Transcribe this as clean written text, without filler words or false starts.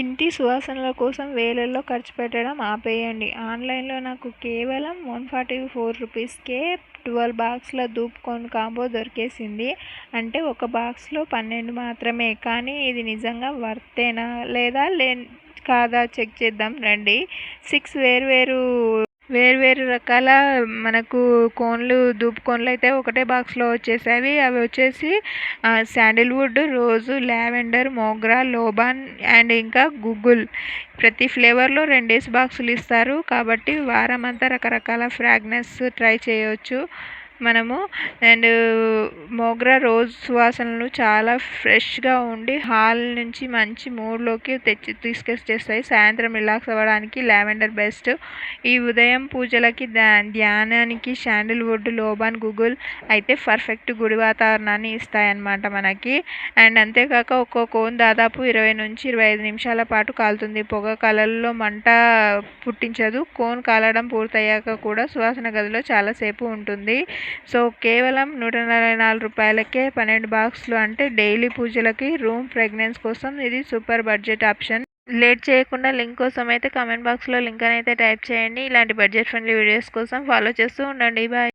ఇంటి సువాసనల కోసం వేలల్లో ఖర్చు పెట్టడం ఆపేయండి. ఆన్లైన్లో నాకు కేవలం 144 రూపీస్కే 12 బాక్స్ల ధూప్ కోన్ కాంబో దొరికేసింది. అంటే ఒక బాక్స్లో 12 మాత్రమే. కానీ ఇది నిజంగా వర్తేనా లేదా కాదా చెక్ చేద్దాం రండి. 6 వేర్వేరు రకాల మనకు కోన్లు ధూప్ కోన్లు అయితే ఒకటే బాక్స్లో వచ్చేసాయి. అవి వచ్చేసి శాండిల్వుడ్, రోజు, లావెండర్, మోగ్రా, లోబాన్ అండ్ ఇంకా గుగ్గుల్. ప్రతి ఫ్లేవర్లో 2 బాక్సులు ఇస్తారు. కాబట్టి వారం అంతా రకరకాల ఫ్రాగ్రెన్స్ ట్రై చేయవచ్చు మనము. అండ్ మోగ్రా రోజ్ సువాసనలు చాలా ఫ్రెష్గా ఉండి హాల్ నుంచి మంచి మూడ్లోకి తీసుకొచ్చేస్తాయి. సాయంత్రం రిలాక్స్ అవ్వడానికి లావెండర్ బెస్ట్. ఈ ఉదయం పూజలకి ధ్యానానికి శాండిల్వుడ్, లోబాన్, గుగ్గుల్ అయితే పర్ఫెక్ట్ గుడి వాతావరణాన్ని ఇస్తాయన్నమాట మనకి. అండ్ అంతేకాక ఒక్కో కోన్ దాదాపు 20 నుంచి 25 నిమిషాల పాటు కాలుతుంది. పొగ కలల్లో మంట పుట్టించదు. కోన్ కాలడం పూర్తయ్యాక కూడా సువాసన గదిలో చాలాసేపు ఉంటుంది. సో కేవలం 144 రూపాయలకే 12 బాక్సులు. అంటే డైలీ పూజలకి రూమ్ ఫ్రేగ్రెన్స్ కోసం ఇది సూపర్ బడ్జెట్ ఆప్షన్. లేట్ చేయకుండా లింక్ కోసం అయితే కామెంట్ బాక్స్లో లింక్ అని అయితే టైప్ చేయండి. ఇలాంటి బడ్జెట్ ఫ్రెండ్లీ వీడియోస్ కోసం ఫాలో చేస్తూ ఉండండి. బాయ్.